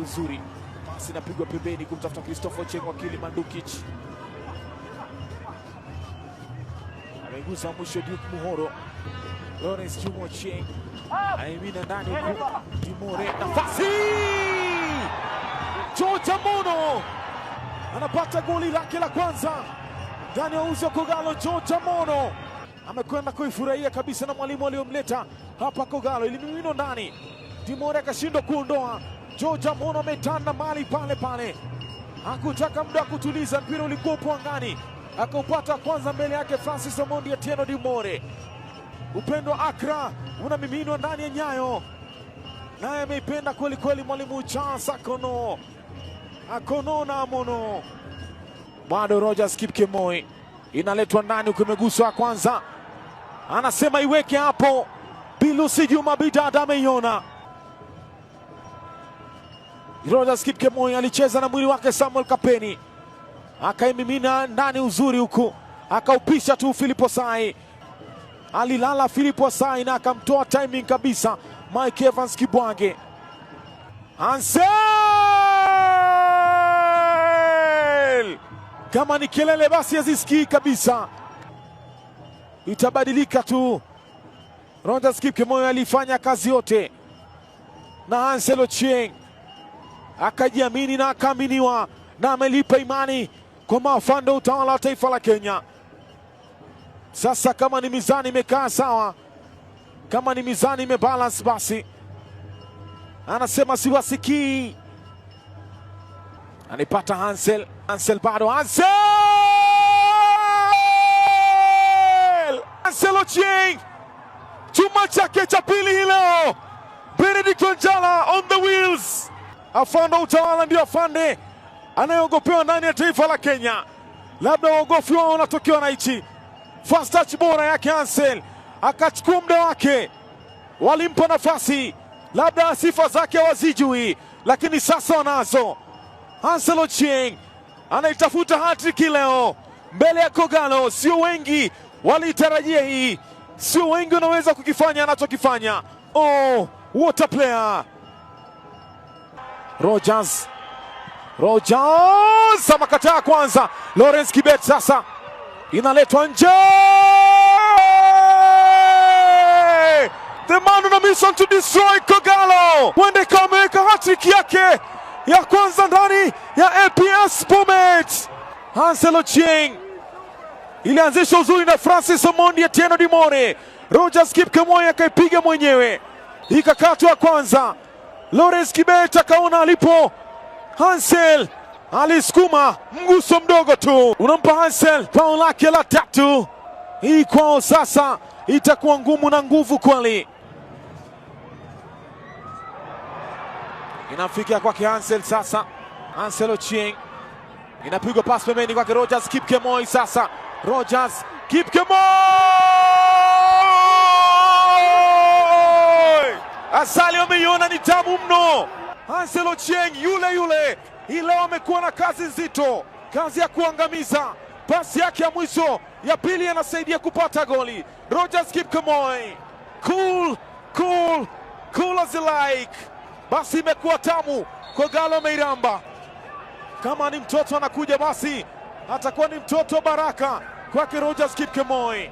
uzuri. Pasi inapigwa pembeni kumtafuta Christopher Ochieng wa Kilimandukic. Amegusa mwisho Duke Muhoro. Lawrence Juma Ochieng aimina ndani huku Dimore, nafasi! George Amono anapata goli lake la kwanza ndani ya uzi wa Kogalo. George Amono amekwenda kuifurahia kabisa na mwalimu aliyomleta hapa Kogalo. Ilimimino ndani, Dimore akashindwa kuondoa. George Amono ametanda mali pale pale, hakutaka muda wa kutuliza, mpira ulikuwa upo angani, akaupata kwanza mbele yake Francis Omondi Atieno Dimore. Upendo Akra unamiminwa ndani ya nyayo, naye ameipenda kweli kweli mwalimu Charles Akono. Akono na Amono. Bado Rogers Kipkemoi inaletwa ndani, ukimeguswa kwanza anasema iweke hapo. Bilusi Juma Bidada ameiona. Rogers Kipkemoi alicheza na mwili wake Samuel Kapeni, akaimimina ndani uzuri huku, akaupisha tu Philip Osai. Alilala Philip Osai na akamtoa timing kabisa Mike Evans Kibwange. Hansel! Kama ni kelele basi hazisikii kabisa, itabadilika tu. Rogers Kipkemoi alifanya kazi yote na Hansel Ochieng akajiamini na akaaminiwa na amelipa imani kwa maafando utawala wa taifa la Kenya. Sasa kama ni mizani imekaa sawa, kama ni mizani imebalance, basi anasema siwasikii. Anipata Hansel. Hansel bado, Hansel! Hansel Ochieng, chuma chake cha pili hilo. Benedict Wanjala on the wheels. Afando utawala ndio afande anayeogopewa ndani ya taifa la Kenya. Labda uogofi wao unatokewa na hichi first touch bora yake Hansel, akachukua muda wake, walimpa nafasi, labda sifa zake wazijui, lakini sasa wanazo. Hansel Ochieng anaitafuta hat-trick leo mbele ya Kogalo. Sio wengi walitarajia hii, sio wengi wanaweza kukifanya anachokifanya. Oh, what a player! Rogers amakataa kwanza. Lawrence Kibet sasa inaletwa nje. The man on a mission to destroy Kogalo. Wendeka ameweka hat-trick yake ya kwanza ndani ya LPS Bomet. Hansel Ochieng ilianzisha uzuri na Francis Omondi Atieno Dimore. Rogers Kipkemoi akaipiga mwenyewe, ikakatwa kwanza. Lawrence Kibet akaona alipo. Hansel alisukuma mguso mdogo tu, unampa Hansel bao lake la tatu. Hii kwao sasa itakuwa ngumu na nguvu kweli. Inafika kwake Hansel sasa. Hansel Ochieng inapigwa pasi pembeni kwake Rogers Kipkemoi sasa. Rogers Kipkemoi! Asali wameiona ni tamu mno. Hansel Ochieng yule leo amekuwa na kazi nzito, kazi ya kuangamiza. Pasi yake ya mwisho ya pili anasaidia kupata goli. Rogers Kipkemoi, cool as you like. Basi imekuwa tamu. Kogalo Meiramba, kama ni mtoto anakuja, basi atakuwa ni mtoto baraka kwake Rogers Kipkemoi.